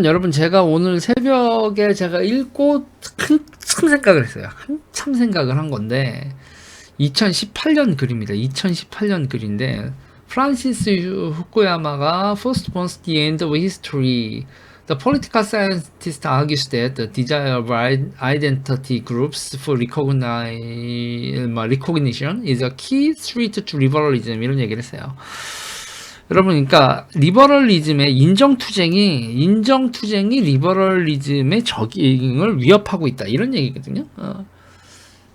여러분, 제가 오늘 새벽에 제가 읽고 한참 생각을 했어요. 한참 생각을 한 건데 2018년 글입니다. 2018년 글인데 프란시스 후쿠야마가 First Once the End of History The political scientist argues that the desire of identity groups for recognition is a key threat to liberalism 이런 얘기를 했어요. 여러분, 그러니까 리버럴리즘의 인정투쟁이 리버럴리즘의 적응을 위협하고 있다 이런 얘기거든요.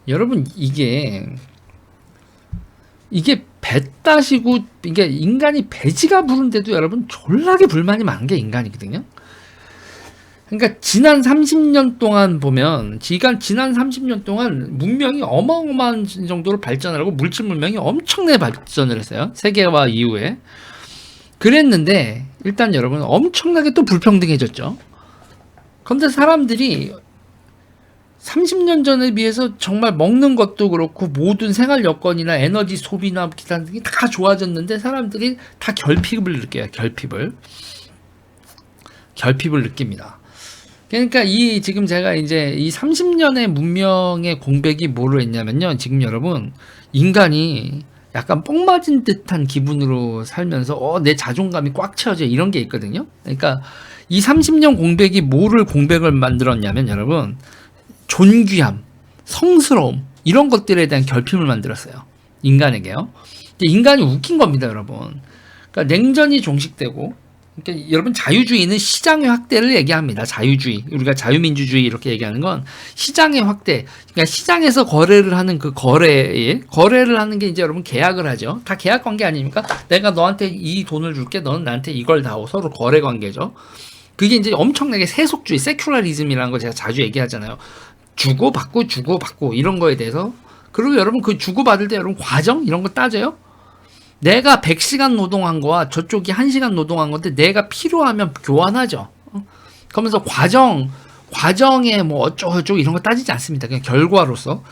여러분, 이게 배 따시고 이게 인간이 배지가 부른데도 여러분 졸라게 불만이 많은 게 인간이거든요. 그러니까 지난 30년 동안 보면 지난 30년 동안 문명이 어마어마한 정도로 발전을 하고 물질 문명이 엄청나게 발전을 했어요. 세계화 이후에. 그랬는데 일단 여러분 엄청나게 또 불평등해졌죠. 그런데 사람들이 30년 전에 비해서 정말 먹는 것도 그렇고 모든 생활 여건이나 에너지 소비나 기타 등이 다 좋아졌는데 사람들이 다 결핍을 느껴요. 결핍을 느낍니다. 그러니까 지금 제가 이제 이 30년의 문명의 공백이 뭐로 했냐면요. 지금 여러분 인간이 약간 뽕 맞은 듯한 기분으로 살면서 내 자존감이 꽉 채워져 이런 게 있거든요. 그러니까 이 30년 공백이 뭐를 공백을 만들었냐면 여러분 존귀함, 성스러움 이런 것들에 대한 결핍을 만들었어요. 인간에게요. 인간이 웃긴 겁니다, 여러분. 그러니까 냉전이 종식되고 그러니까 여러분 자유주의는 시장의 확대를 얘기합니다. 자유주의. 우리가 자유민주주의 이렇게 얘기하는 건 시장의 확대. 그러니까 시장에서 거래를 하는 그 거래를 하는 게 이제 여러분 계약을 하죠. 다 계약 관계 아닙니까? 내가 너한테 이 돈을 줄게. 너는 나한테 이걸 다오. 서로 거래 관계죠. 그게 이제 엄청나게 세속주의, 세큘라리즘이라는 거 제가 자주 얘기하잖아요. 주고받고 이런 거에 대해서. 그리고 여러분 그 주고받을 때 여러분 과정 이런 거 따져요? 내가 100시간 노동한 거와 저쪽이 1시간 노동한 건데 내가 필요하면 교환하죠. 그러면서 과정에 뭐 어쩌고 이런 거 따지지 않습니다. 그냥 결과로서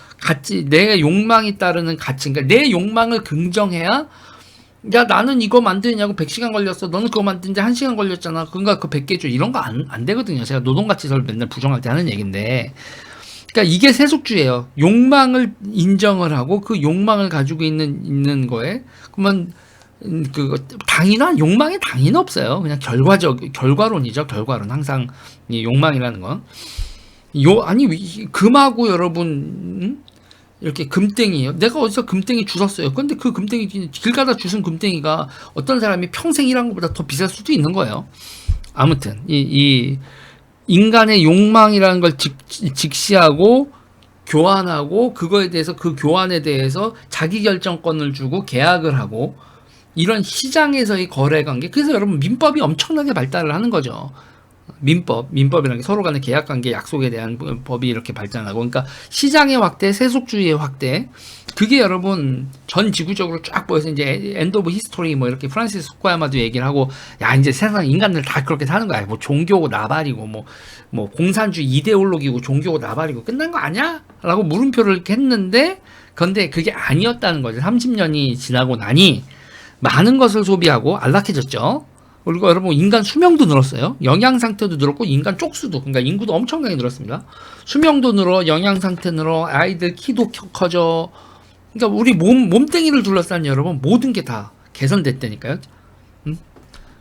내 욕망이 따르는 가치, 그러니까 내 욕망을 긍정해야 야 나는 이거 만드냐고 100시간 걸렸어. 너는 그거 만드는데 1시간 걸렸잖아. 그러니까 그 100개 줘. 이런 거 안 되거든요. 제가 노동가치설을 맨날 부정할 때 하는 얘기인데 그러니까 이게 세속주의예요. 욕망을 인정을 하고 그 욕망을 가지고 있는 거에 그러면 욕망에 당연 없어요. 그냥 결과론이죠. 결과론 항상 이 욕망이라는 건 금하고 여러분 이렇게 금땡이에요. 내가 어디서 금땡이 주웠어요. 근데 그 금땡이 길 가다 주운 금땡이가 어떤 사람이 평생 일한 것보다 더 비쌀 수도 있는 거예요. 아무튼 인간의 욕망이라는 걸 직시하고 교환하고 그거에 대해서 그 교환에 대해서 자기 결정권을 주고 계약을 하고 이런 시장에서의 거래 관계. 그래서 여러분 민법이 엄청나게 발달을 하는 거죠. 민법이라는 게 서로 간의 계약 관계, 약속에 대한 법이 이렇게 발전하고, 그러니까 시장의 확대, 세속주의의 확대, 그게 여러분 전 지구적으로 쫙 보여서 이제 엔드 오브 히스토리 뭐 이렇게 프란시스 후쿠야마도 얘기를 하고, 야 이제 세상 인간들 다 그렇게 사는 거야. 뭐 종교고 나발이고 뭐 공산주의 이데올로기고 종교고 나발이고 끝난 거 아니야? 라고 물음표를 이렇게 했는데, 근데 그게 아니었다는 거죠. 30년이 지나고 나니 많은 것을 소비하고 안락해졌죠. 그리고 여러분 인간 수명도 늘었어요. 영양 상태도 늘었고 인간 쪽수도, 그러니까 인구도 엄청나게 늘었습니다. 수명도 늘어, 영양 상태 늘어, 아이들 키도 커져. 그러니까 우리 몸뚱이를 둘러싼 여러분 모든 게 다 개선됐다니까요.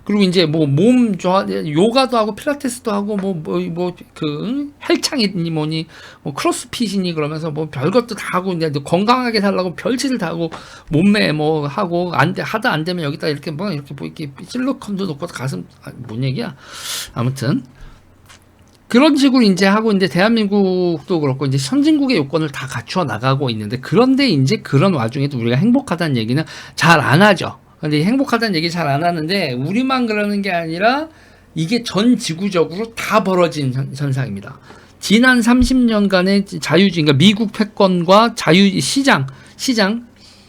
그리고 이제 몸 요가도 하고 필라테스도 하고 헬창이니 뭐니 크로스핏이니 그러면서 별것도 다 하고 이제 건강하게 살라고 별짓을 다 하고 몸매 하고 하다 안 되면 여기다 이렇게 이렇게 실리콘도 넣고 가슴 뭔 얘기야. 아무튼 그런 식으로 이제 하고 이제 대한민국도 그렇고 이제 선진국의 요건을 다 갖추어 나가고 있는데, 그런데 이제 그런 와중에도 우리가 행복하다는 얘기는 잘 안 하죠. 근데 행복하다는 얘기 잘 안 하는데 우리만 그러는 게 아니라 이게 전 지구적으로 다 벌어진 현상입니다. 지난 30년간의 자유주의, 그러니까 미국 패권과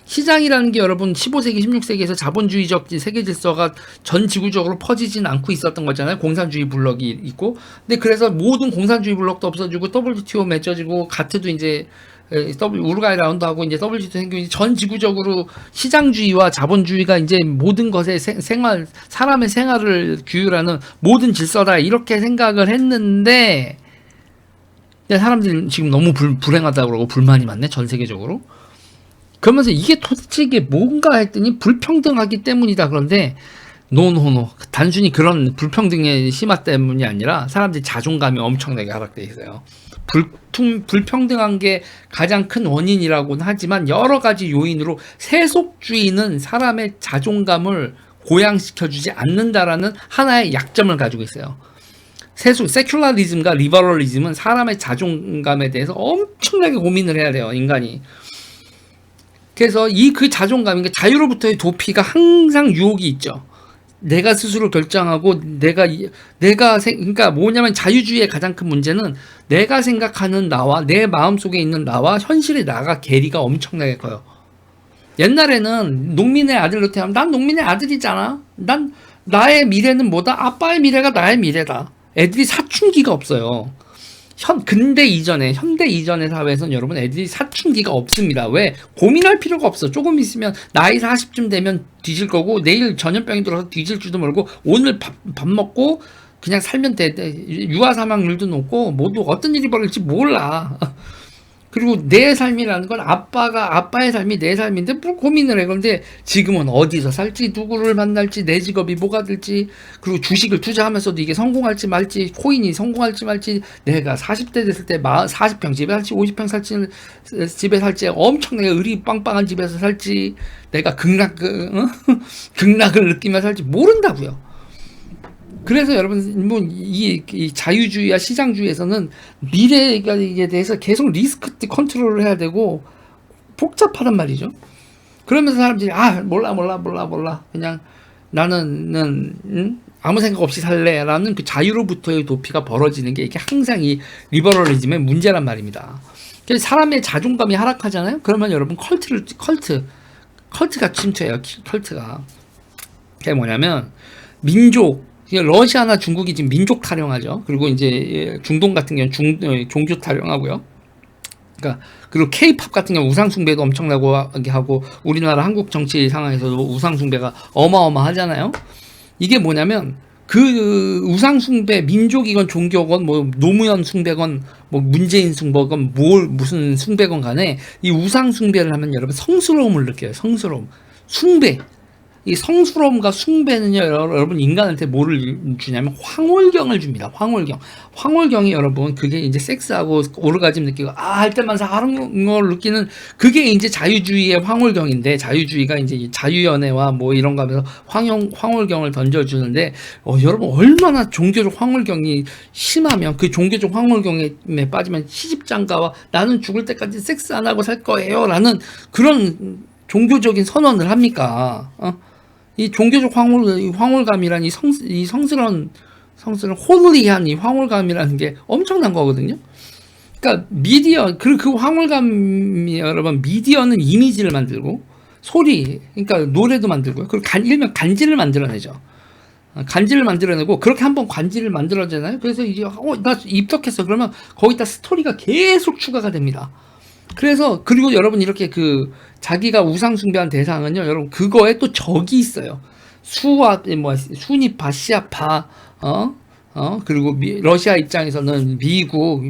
시장이라는 게 여러분 15세기, 16세기에서 자본주의적 세계 질서가 전 지구적으로 퍼지진 않고 있었던 거잖아요. 공산주의 블록이 있고. 근데 그래서 모든 공산주의 블록도 없어지고 WTO 맺어지고 가트도 이제 우루과이 라운드하고 이제 WG도 생기고 전 지구적으로 시장주의와 자본주의가 이제 모든 것의 사람의 생활을 규율하는 모든 질서다 이렇게 생각을 했는데 사람들이 지금 너무 불행하다고 그러고 불만이 많네 전 세계적으로. 그러면서 이게 도대체 이게 뭔가 했더니 불평등하기 때문이다. 그런데 노 단순히 그런 불평등의 심화 때문이 아니라 사람들이 자존감이 엄청나게 하락돼 있어요. 불평등한 게 가장 큰 원인이라고는 하지만 여러 가지 요인으로 세속주의는 사람의 자존감을 고양시켜주지 않는다라는 하나의 약점을 가지고 있어요. 세큘라리즘과 리버럴리즘은 사람의 자존감에 대해서 엄청나게 고민을 해야 돼요, 인간이. 그래서 그 자존감, 그러니까 자유로부터의 도피가 항상 유혹이 있죠. 내가 스스로 결정하고 그러니까 뭐냐면 자유주의의 가장 큰 문제는 내가 생각하는 나와 내 마음속에 있는 나와 현실의 나가 괴리가 엄청나게 커요. 옛날에는 농민의 아들로 태어나면 난 농민의 아들이잖아. 나의 미래는 뭐다? 아빠의 미래가 나의 미래다. 애들이 사춘기가 없어요. 현대 이전의 사회에서는 여러분 애들이 사춘기가 없습니다. 왜? 고민할 필요가 없어. 조금 있으면 나이 40쯤 되면 뒤질 거고 내일 전염병이 들어서 뒤질 줄도 모르고 오늘 밥 먹고 그냥 살면 돼. 유아 사망률도 높고 모두 어떤 일이 벌어질지 몰라. 그리고 내 삶이라는 건 아빠의 삶이 내 삶인데 뭘 고민을 해. 그런데 지금은 어디서 살지, 누구를 만날지, 내 직업이 뭐가 될지, 그리고 주식을 투자하면서도 이게 성공할지 말지, 코인이 성공할지 말지, 내가 40대 됐을 때 40평 집에 살지, 50평 살지, 집에 살지, 엄청나게 의리 빵빵한 집에서 살지, 내가 극락을 느끼며 살지 모른다고요. 그래서 여러분 이 자유주의와 시장주의에서는 미래에 대해서 계속 리스크 컨트롤을 해야 되고 복잡하단 말이죠. 그러면서 사람들이 몰라 그냥 나는 아무 생각 없이 살래라는 그 자유로부터의 도피가 벌어지는 게 이게 항상 이 리버럴리즘의 문제란 말입니다. 그래서 사람의 자존감이 하락하잖아요. 그러면 여러분 컬트가 침투해요. 컬트가 그게 뭐냐면 러시아나 중국이 지금 민족 타령하죠. 그리고 이제 중동 같은 경우는 종교 타령하고요. 그러니까 그리고 K-팝 같은 경우 우상 숭배도 엄청나게 하고 우리나라 한국 정치 상황에서도 우상 숭배가 어마어마하잖아요. 이게 뭐냐면 그 우상 숭배, 민족이건 종교건 뭐 노무현 숭배건 뭐 문재인 숭배건 무슨 숭배건 간에 이 우상 숭배를 하면 여러분 성스러움을 느껴요. 숭배. 이 성스러움과 숭배는요, 여러분 인간한테 뭐를 주냐면 황홀경을 줍니다. 황홀경이 여러분 그게 이제 섹스하고 오르가즘 느끼고 할 때만 사는 걸 느끼는 그게 이제 자유주의의 황홀경인데, 자유주의가 이제 자유연애와 뭐 이런 거 하면서 황홀경을 던져주는데 여러분 얼마나 종교적 황홀경이 심하면 그 종교적 황홀경에 빠지면 시집장가와 나는 죽을 때까지 섹스 안 하고 살 거예요 라는 그런 종교적인 선언을 합니까? 이 종교적 황홀감이란 이 성스러운 홀리한 이 황홀감이라는 게 엄청난 거거든요. 그러니까 그 황홀감이 여러분 미디어는 이미지를 만들고 소리, 그러니까 노래도 만들고요. 그리고 일명 간지를 만들어내죠. 간지를 만들어내고 그렇게 한번 간지를 만들어내잖아요. 그래서 이제 나 입덕했어. 그러면 거기다 스토리가 계속 추가가 됩니다. 그래서 그리고 여러분 이렇게 자기가 우상 숭배한 대상은요, 여러분 그거에 또 적이 있어요. 순위파, 시아파, 그리고 러시아 입장에서는 미국,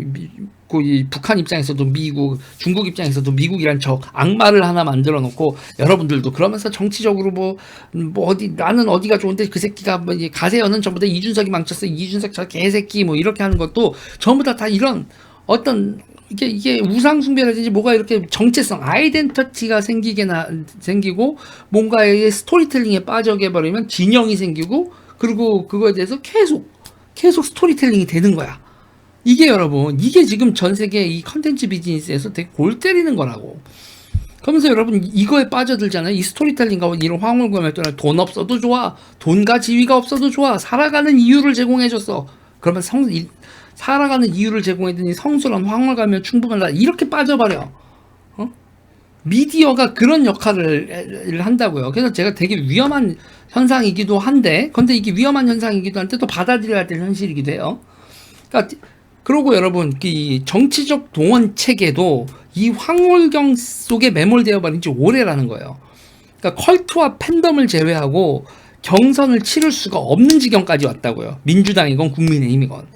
북한 입장에서도 미국, 중국 입장에서도 미국이란 적, 악마를 하나 만들어 놓고 여러분들도 그러면서 정치적으로 나는 어디가 좋은데 그 새끼가 가세연은 전부 다 이준석이 망쳤어. 이준석 저 개새끼 이렇게 하는 것도 전부 다 이런 어떤 이게 우상숭배라든지 뭐가 이렇게 정체성, 아이덴티티가 생기고 뭔가의 스토리텔링에 빠져게 버리면 진영이 생기고 그리고 그거에 대해서 계속 스토리텔링이 되는 거야. 이게 여러분 이게 지금 전 세계 이 컨텐츠 비즈니스에서 되게 골 때리는 거라고. 그러면서 여러분 이거에 빠져들잖아요. 이 스토리텔링과 이런 황홀감에 따라 돈 없어도 좋아, 돈과 지위가 없어도 좋아, 살아가는 이유를 제공해줬어. 그러면 살아가는 이유를 제공해주니 성스러운 황홀감이면 충분하다. 이렇게 빠져버려. 미디어가 그런 역할을 한다고요. 그래서 제가 되게 위험한 현상이기도 한데, 근데 이게 위험한 현상이기도 한데 또 받아들여야 될 현실이기도 해요. 그러니까 그리고 여러분 이 정치적 동원 체계도 이 황홀경 속에 매몰되어 버린 지 오래라는 거예요. 그러니까 컬트와 팬덤을 제외하고 경선을 치를 수가 없는 지경까지 왔다고요. 민주당이건 국민의힘이건.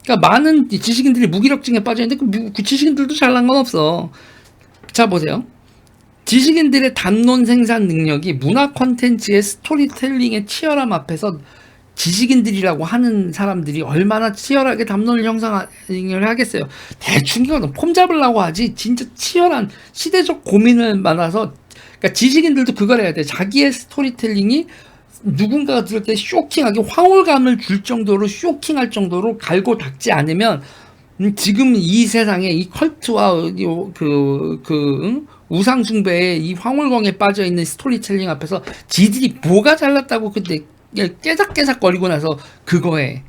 그러니까 많은 지식인들이 무기력증에 빠져있는데 그 지식인들도 잘난 건 없어. 자 보세요. 지식인들의 담론 생산 능력이 문화 콘텐츠의 스토리텔링의 치열함 앞에서 지식인들이라고 하는 사람들이 얼마나 치열하게 담론을 형성을 하겠어요. 대충 이거는 폼 잡으려고 하지 진짜 치열한 시대적 고민을 많아서, 그러니까 지식인들도 그걸 해야 돼. 자기의 스토리텔링이 누군가가 들을 때 쇼킹하게 황홀감을 줄 정도로 쇼킹할 정도로 갈고 닦지 않으면 지금 이 세상에 이 컬트와 우상숭배의 이 황홀경에 빠져있는 스토리텔링 앞에서 지들이 뭐가 잘났다고 근데 깨작깨작 거리고 나서 그거에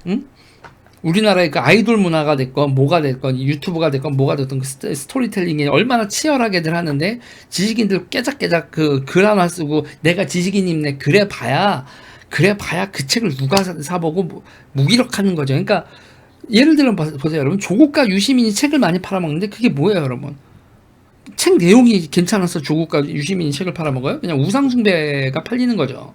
우리나라의 그 아이돌 문화가 됐건 뭐가 됐건 유튜브가 됐건 뭐가 됐건 그 스토리텔링이 얼마나 치열하게들 하는데 지식인들 깨작깨작 그 글 하나 쓰고 내가 지식인이네 그래 봐야 그 책을 누가 사보고 무기력하는 거죠. 그러니까 예를 들어 보세요 여러분. 조국과 유시민이 책을 많이 팔아먹는데 그게 뭐예요 여러분? 책 내용이 괜찮아서 조국과 유시민이 책을 팔아먹어요? 그냥 우상숭배가 팔리는 거죠.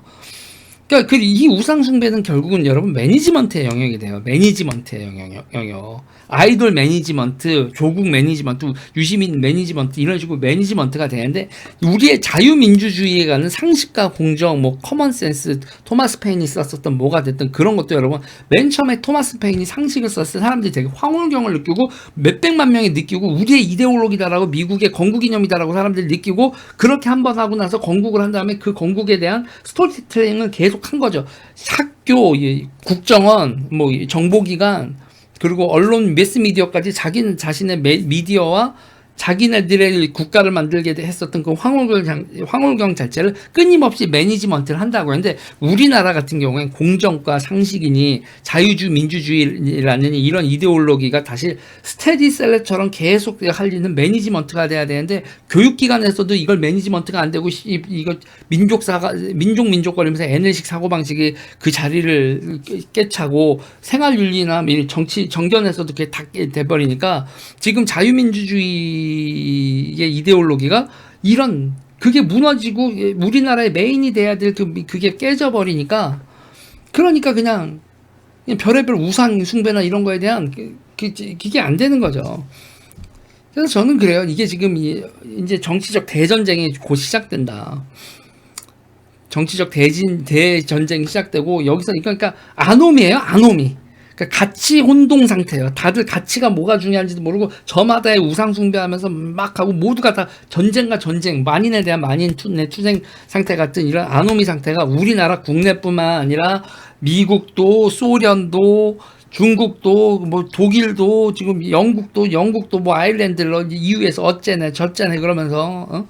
그러니까 이 우상숭배는 결국은 여러분 매니지먼트의 영역이 돼요. 매니지먼트의 영역. 아이돌 매니지먼트, 조국 매니지먼트, 유시민 매니지먼트 이런 식으로 매니지먼트가 되는데 우리의 자유민주주의에 가는 상식과 공정, 뭐 커먼센스, 토마스 페인이 썼었던 뭐가 됐든 그런 것도 여러분 맨 처음에 토마스 페인이 상식을 썼을 때 사람들이 되게 황홀경을 느끼고 몇백만 명이 느끼고 우리의 이데올로기다라고 미국의 건국이념이다라고 사람들이 느끼고 그렇게 한번 하고 나서 건국을 한 다음에 그 건국에 대한 스토리텔링을 계속 한 거죠. 학교, 국정원, 뭐 정보기관 그리고 언론 매스미디어까지 자신의 미디어와 자기네들의 국가를 만들게 했었던 그 황홀경 자체를 끊임없이 매니지먼트를 한다고 하는데 우리나라 같은 경우엔 공정과 상식이니 자유주의 민주주의라는 이런 이데올로기가 다시 스테디셀러처럼 계속 할리는 매니지먼트가 돼야 되는데 교육기관에서도 이걸 매니지먼트가 안 되고 이거 민족거리면서 NL식 사고방식이 그 자리를 깨차고 생활윤리나 정치 정견에서도 그게 다 돼버리니까 지금 자유민주주의의 이데올로기가 이런 그게 무너지고 우리나라의 메인이 돼야 될 그게 깨져버리니까 그러니까 그냥 별의별 우상 숭배나 이런 거에 대한 그게 안 되는 거죠. 그래서 저는 그래요. 이게 지금 이제 정치적 대전쟁이 곧 시작된다. 정치적 대전쟁이 시작되고 여기서 그러니까 아노미예요. 아노미. 그러니까 가치 혼동 상태예요. 다들 가치가 뭐가 중요한지도 모르고 저마다의 우상 숭배하면서 막 하고 모두가 다 전쟁과 전쟁, 만인에 대한 만인 투쟁 상태 같은 이런 아노미 상태가 우리나라 국내뿐만 아니라 미국도 소련도 중국도 뭐 독일도 지금 영국도 뭐 아일랜드 EU에서 어째네 저째네 그러면서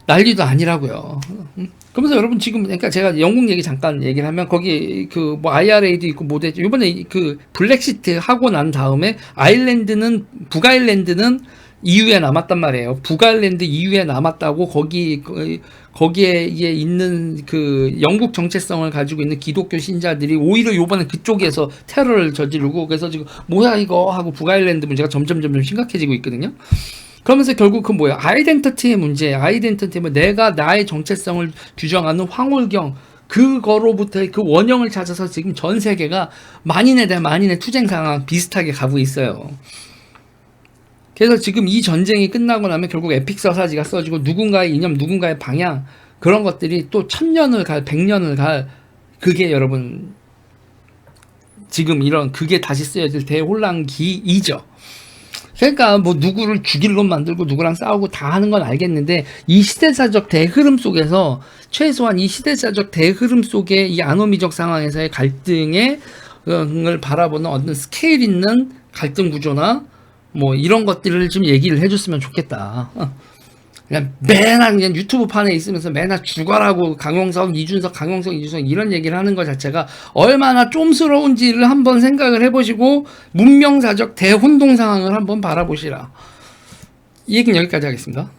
난리도 아니라고요. 그러면서 여러분 지금 그러니까 제가 영국 얘기 잠깐 얘기를 하면 거기 그 뭐 IRA도 있고 뭐 됐죠. 이번에 그 블랙시트 하고 난 다음에 북아일랜드는 EU에 남았단 말이에요. 북아일랜드 EU에 남았다고 거기에 있는 그 영국 정체성을 가지고 있는 기독교 신자들이 오히려 요번에 그쪽에서 테러를 저지르고 그래서 지금 뭐야 이거 하고 북아일랜드 문제가 점점 심각해지고 있거든요. 그러면서 결국 그 뭐야 아이덴티티의 문제, 아이덴티티는 내가 나의 정체성을 규정하는 황홀경 그거로부터의 그 원형을 찾아서 지금 전 세계가 만인에 대한 만인의 투쟁 상황 비슷하게 가고 있어요. 그래서 지금 이 전쟁이 끝나고 나면 결국 에픽 서사지가 써지고 누군가의 이념, 누군가의 방향 그런 것들이 또 1000년을 갈, 100년을 갈 그게 여러분 지금 이런 그게 다시 쓰여질 대혼란기이죠. 그러니까 뭐 누구를 죽일 놈 만들고 누구랑 싸우고 다 하는 건 알겠는데 이 시대사적 대흐름 속에서 최소한 이 시대사적 대흐름 속에 이 아노미적 상황에서의 갈등을 바라보는 어떤 스케일 있는 갈등 구조나 뭐 이런 것들을 좀 얘기를 해줬으면 좋겠다. 그냥 맨날 그냥 유튜브 판에 있으면서 맨날 죽어라고 강용석 이준석 이런 얘기를 하는 것 자체가 얼마나 쫌스러운지를 한번 생각을 해보시고 문명사적 대혼동 상황을 한번 바라보시라. 이 얘기는 여기까지 하겠습니다.